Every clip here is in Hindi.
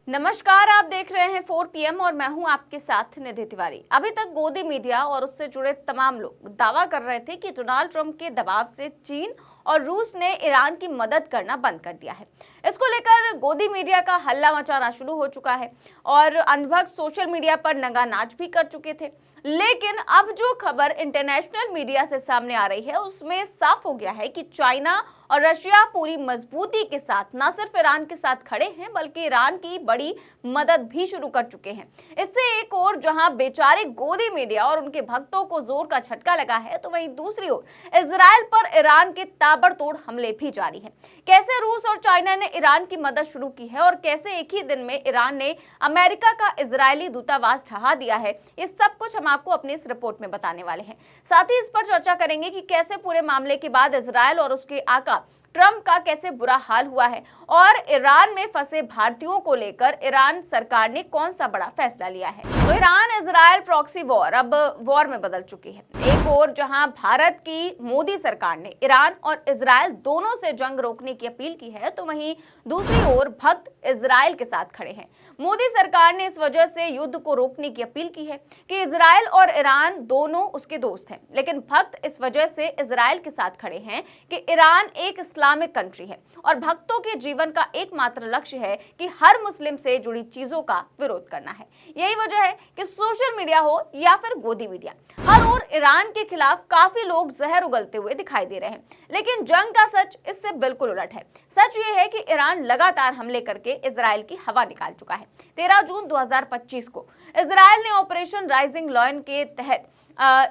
नमस्कार, आप देख रहे हैं 4 PM और मैं हूं आपके साथ निधि तिवारी। अभी तक गोदी मीडिया और उससे जुड़े तमाम लोग दावा कर रहे थे कि डोनाल्ड ट्रंप के दबाव से चीन और रूस ने ईरान की मदद करना बंद कर दिया है। इसको लेकर गोदी मीडिया का हल्ला मचाना शुरू हो चुका है और अंधभक्त सोशल मीडिया पर नंगा नाच भी कर चुके थे। लेकिन अब जो खबर इंटरनेशनल मीडिया से सामने आ रही है उसमें साफ हो गया है कि चाइना और रशिया पूरी मजबूती के साथ न सिर्फ ईरान के साथ खड़े हैं बल्कि ईरान की बड़ी मदद भी शुरू कर चुके हैं। इससे एक ओर जहां बेचारे गोदी मीडिया और उनके भक्तों को जोर का झटका लगा है, तो वहीं दूसरी ओर इजराइल पर ईरान के ताबड़तोड़ हमले भी जारी हैं। कैसे रूस और चाइना ने ईरान की मदद शुरू की है और कैसे एक ही दिन में ईरान ने अमेरिका का इजरायली दूतावास ढहा दिया है, ये सब कुछ हम आपको अपनी इस रिपोर्ट में बताने वाले हैं। साथ ही इस पर चर्चा करेंगे कि कैसे पूरे मामले के बाद इजराइल और उसके आका ट्रंप का कैसे बुरा हाल हुआ है और ईरान में फंसे भारतीयों को लेकर ईरान सरकार ने कौन सा बड़ा फैसला लिया है। तो ईरान इजराइल प्रॉक्सी वॉर अब वॉर में बदल चुकी है। एक ओर जहां भारत की मोदी सरकार ने ईरान और इजराइल दोनों से जंग रोकने की अपील की है, तो वहीं दूसरी ओर भक्त इजराइल के साथ खड़े हैं। मोदी सरकार ने इस वजह से युद्ध को रोकने की अपील की है कि इजराइल और ईरान दोनों उसके दोस्त हैं, लेकिन भक्त इस वजह से इजराइल के साथ खड़े हैं कि ईरान एक इस्लामिक कंट्री है और भक्तों के जीवन का एकमात्र लक्ष्य है कि हर मुस्लिम से जुड़ी चीजों का विरोध करना है। यही वजह है कि सोशल मीडिया हो या फिर गोदी मीडिया, हर ओर ईरान के खिलाफ काफी लोग जहर उगलते हुए दिखाई दे रहे हैं। लेकिन जंग का सच इससे बिल्कुल उलट है। सच ये है कि ईरान लगातार हमले करके इजराइल की हवा निकाल चुका है। 13 जून 2025 को इजराइल ने ऑपरेशन राइजिंग लॉयन के तहत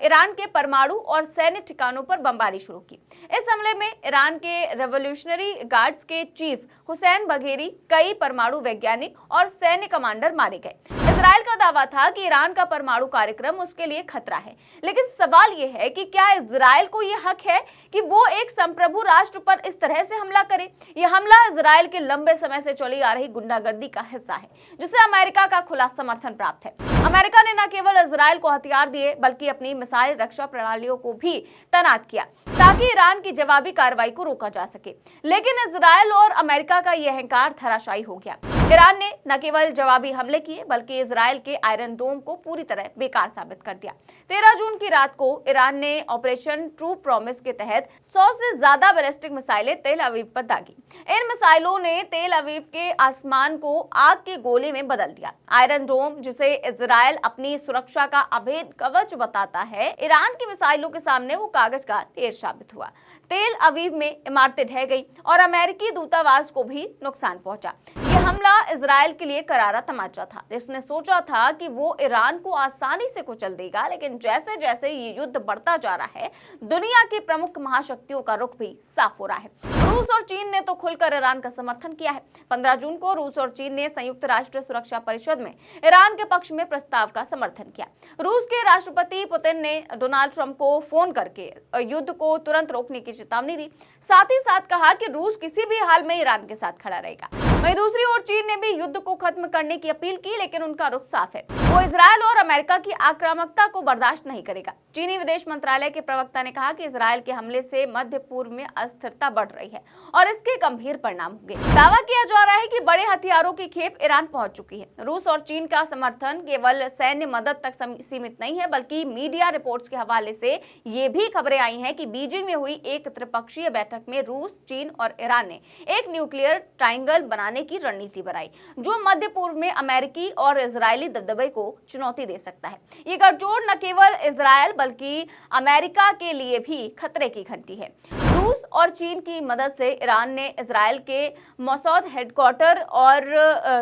ईरान के परमाणु और सैन्य ठिकानों पर बमबारी शुरू की। इस हमले में ईरान के रेवोल्यूशनरी गार्ड्स के चीफ हुसैन बघेरी, कई परमाणु वैज्ञानिक और सैन्य कमांडर मारे गए। इजराइल का दावा था कि ईरान का परमाणु कार्यक्रम उसके लिए खतरा है, लेकिन सवाल यह है कि क्या इजराइल को यह हक है कि वो एक संप्रभु राष्ट्र पर इस तरह से हमला करे? यह हमला इजराइल के लंबे समय से चली आ रही गुंडागर्दी का हिस्सा है, जिसे अमेरिका का खुला समर्थन प्राप्त है। अमेरिका ने न केवल इजराइल को हथियार दिए बल्कि अपनी मिसाइल रक्षा प्रणालियों को भी तैनात किया ताकि ईरान की जवाबी कार्रवाई को रोका जा सके। लेकिन इजराइल और अमेरिका का यह अहंकार धराशायी हो गया। ईरान ने न केवल जवाबी हमले किए बल्कि इजराइल के आयरन डोम को पूरी तरह बेकार साबित कर दिया। 13 जून की रात को ईरान ने ऑपरेशन ट्रू प्रॉमिस के तहत 100 से ज्यादा बैलिस्टिक मिसाइलें तेल अवीव पर दागी। इन मिसाइलों ने तेल अवीव के आसमान को आग के गोले में बदल दिया। आयरन डोम, जिसे इजराइल अपनी सुरक्षा का अभेद कवच बताता है, ईरान की मिसाइलों के सामने वो कागज का ढेर साबित हुआ। तेल अवीव में इमारतें ढह गई और अमेरिकी दूतावास को भी नुकसान पहुंचा। यह हमला इजराइल के लिए करारा तमाचा था, जिसने सोचा था कि वो ईरान को आसानी से कुचल देगा। लेकिन जैसे जैसे ये युद्ध बढ़ता जा रहा है, दुनिया की प्रमुख महाशक्तियों का रुख भी साफ हो रहा है। रूस और चीन ने तो खुलकर ईरान का समर्थन किया है। 15 जून को रूस और चीन ने संयुक्त राष्ट्र सुरक्षा परिषद में ईरान के पक्ष में प्रस्ताव का समर्थन किया। रूस के राष्ट्रपति पुतिन ने डोनाल्ड ट्रंप को फोन करके युद्ध को तुरंत रोकने की चेतावनी दी। साथ ही साथ कहा कि रूस किसी भी हाल में ईरान के साथ खड़ा रहेगा। वहीं दूसरी ओर चीन ने भी युद्ध को खत्म करने की अपील की, लेकिन उनका रुख साफ है, वो इजराइल और अमेरिका की आक्रामकता को बर्दाश्त नहीं करेगा। चीनी विदेश मंत्रालय के प्रवक्ता ने कहा कि इजराइल के हमले से मध्य पूर्व में अस्थिरता बढ़ रही है और इसके गंभीर परिणाम होंगे। दावा किया जा रहा है कि बड़े हथियारों की खेप ईरान पहुंच चुकी है। रूस और चीन का समर्थन केवल सैन्य मदद तक सीमित नहीं है, बल्कि मीडिया रिपोर्ट्स के हवाले से ये भी खबरें आई हैं कि बीजिंग में हुई एक त्रिपक्षीय बैठक में रूस, चीन और ईरान ने एक न्यूक्लियर ट्रायंगल बनाने की रणनीति बनाई, जो मध्य पूर्व में अमेरिकी और इजरायली दबदबे को चुनौती दे सकता है। ये गठजोड़ न केवल इजराइल बल्कि अमेरिका के लिए भी खतरे की घंटी है। रूस और चीन की मदद से ईरान ने इजराइल के मसूद हेडक्वार्टर और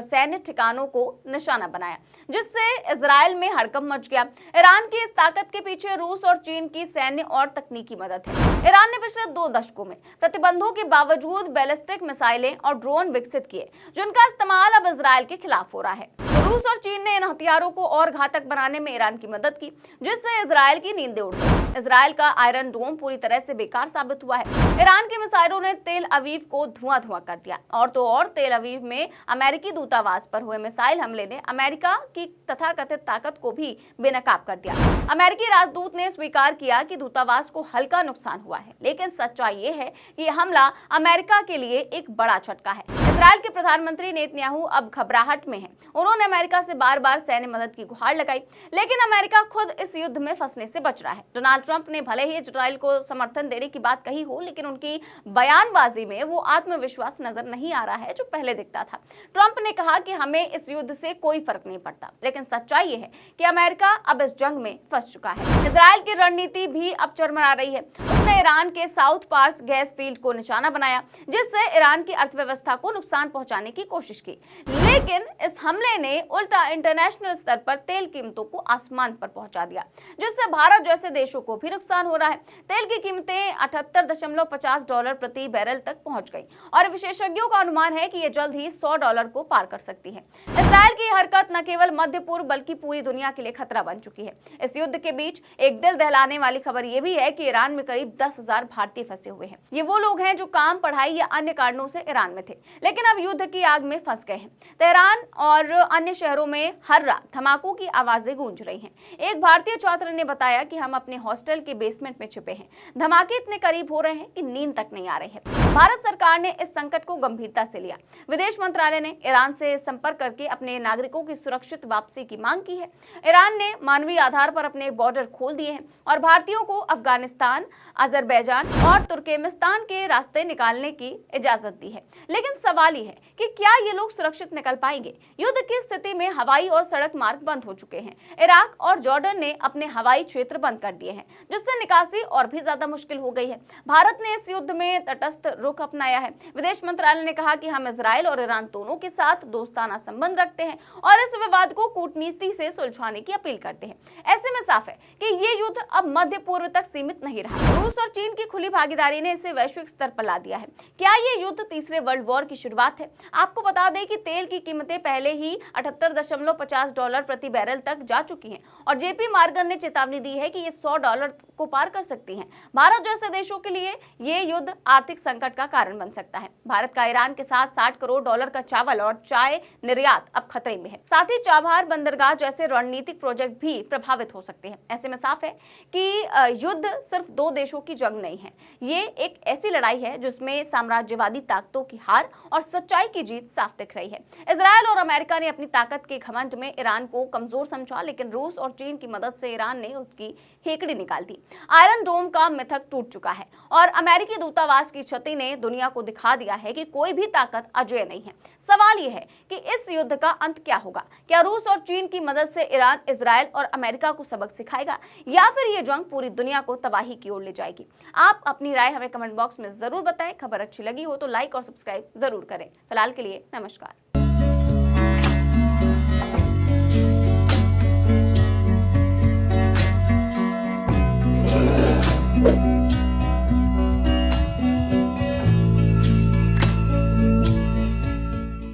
सैन्य ठिकानों को निशाना बनाया, जिससे इजराइल में हड़कंप मच गया। ईरान की इस ताकत के पीछे रूस और चीन की सैन्य और तकनीकी मदद है। ईरान ने पिछले 2 दशकों में प्रतिबंधों के बावजूद बैलिस्टिक मिसाइलें और ड्रोन विकसित किए, जिनका इस्तेमाल अब इजराइल के खिलाफ हो रहा है। रूस और चीन ने इन हथियारों को और घातक बनाने में ईरान की मदद की, जिससे इजराइल की नींदें उड़ गई। इजराइल का आयरन डोम पूरी तरह से बेकार साबित हुआ है। ईरान के मिसाइलों ने तेल अवीव को धुआं कर दिया। और तो और तेल अवीव में अमेरिकी दूतावास पर हुए मिसाइल हमले ने अमेरिका की तथाकथित ताकत को भी बेनकाब कर दिया। अमेरिकी राजदूत ने स्वीकार किया कि दूतावास को हल्का नुकसान हुआ है, लेकिन सच्चाई ये है कि यह हमला अमेरिका के लिए एक बड़ा झटका है। इजराइल के प्रधानमंत्री नेतन्याहू अब घबराहट में हैं। उन्होंने अमेरिका से बार-बार सैन्य मदद की गुहार लगाई, लेकिन अमेरिका खुद इस युद्ध में फंसने से बच रहा है। डोनाल्ड ट्रंप ने भले ही इजराइल को समर्थन देने की बात कही हो, लेकिन उनकी बयानबाजी में वो आत्मविश्वास नजर नहीं आ रहा है जो पहले दिखता था। ट्रंप ने कहा कि हमें इस युद्ध से कोई फर्क नहीं पड़ता, लेकिन सच्चाई ये है कि अमेरिका अब इस जंग में फंस चुका है। इजराइल की रणनीति भी अब चरमरा रही है। उसने ईरान के साउथ पार्स गैस फील्ड को निशाना बनाया, जिससे ईरान की अर्थव्यवस्था को नुकसान पहुंचाने की कोशिश की। लेकिन इस हमले ने उल्टा इंटरनेशनल स्तर पर तेल कीमतों को आसमान पर पहुंचा दिया, जिससे भारत जैसे देशों को भी नुकसान हो रहा है। तेल की कीमतें $78.50 प्रति बैरल तक पहुंच गई और विशेषज्ञों का अनुमान है कि यह जल्द ही $100 को पार कर सकती है। इजराइल की हरकत न केवल मध्य पूर्व बल्कि पूरी दुनिया के लिए खतरा बन चुकी है। इस युद्ध के बीच एक दिल दहलाने वाली खबर यह भी है कि ईरान में करीब 10,000 भारतीय फंसे हुए हैं। ये वो लोग हैं जो काम, पढ़ाई या अन्य कारणों से ईरान में थे, लेकिन अब युद्ध की आग में फंस गए हैं। तेहरान और अन्य शहरों में हर रात धमाकों की आवाजें गूंज रही हैं। एक भारतीय छात्र ने बताया कि हम अपने हॉस्टल के बेसमेंट में छिपे हैं। धमाके इतने करीब हो रहे हैं कि नींद तक नहीं आ रही है। भारत सरकार ने इस संकट को गंभीरता से लिया। विदेश मंत्रालय ने ईरान से संपर्क करके अपने नागरिकों की सुरक्षित वापसी की मांग की है। ईरान ने मानवीय आधार पर अपने बॉर्डर खोल दिए हैं और भारतीयों को अफगानिस्तान, अजरबैजान और तुर्कमेनिस्तान के रास्ते निकालने की इजाजत दी है। लेकिन सवाल ये है कि क्या ये लोग सुरक्षित निकल पाएंगे? युद्ध की स्थिति में हवाई और सड़क मार्ग बंद हो चुके हैं। इराक और जॉर्डन ने अपने हवाई क्षेत्र बंद कर दिए हैं, जिससे निकासी और भी ज्यादा मुश्किल हो गई है। भारत ने इस युद्ध में तटस्थ रुख अपनाया है। विदेश मंत्रालय ने कहा कि हम इजराइल और ईरान दोनों के साथ दोस्ताना संबंध रखते हैं और इस विवाद को कूटनीति से सुलझाने की अपील करते हैं। ऐसे में साफ है कि ये युद्ध अब मध्य पूर्व तक सीमित नहीं रहा। रूस और चीन की खुली भागीदारी ने इसे वैश्विक स्तर पर ला दिया है। क्या ये युद्ध तीसरे वर्ल्ड वॉर की शुरुआत है? आपको बता दें कि तेल की कीमतें पहले ही $78.50 प्रति बैरल तक जा चुकी हैं और जेपी मॉर्गन ने चेतावनी दी है कि ये $100 को पार कर सकती हैं। भारत जैसे देशों के लिए ये युद्ध आर्थिक संकट का कारण बन सकता है। भारत का ईरान के साथ $60 करोड़ का चावल और चाय निर्यात अब खतरे में है। साथ ही चाबहार बंदरगाह जैसे रणनीतिक प्रोजेक्ट भी प्रभावित हो सकते हैं। ऐसे में साफ है कि युद्ध सिर्फ दो देशों की जंग नहीं है। ये एक ऐसी लड़ाई है जिसमें साम्राज्यवादी ताकतों की हार और सच्चाई की जीत साफ दिख रही है। इजराइल और अमेरिका ने अपनी ताकत के घमंड में ईरान को कमजोर समझा, लेकिन रूस और चीन की मदद से ईरान ने उसकी हेकड़ी निकाल दी। आयरन डोम का मिथक टूट चुका है और अमेरिकी दूतावास की क्षति ने दुनिया को दिखा दिया है कि कोई भी ताकत अजेय नहीं है। सवाल यह है कि इस युद्ध का अंत क्या होगा? क्या रूस और चीन की मदद से ईरान, इजराइल और अमेरिका को सबक सिखाएगा या फिर ये जंग पूरी दुनिया को तबाही की ओर ले जाएगी? आप अपनी राय हमें कमेंट बॉक्स में जरूर बताएं। खबर अच्छी लगी हो तो लाइक और सब्सक्राइब जरूर करें। फिलहाल के लिए नमस्कार।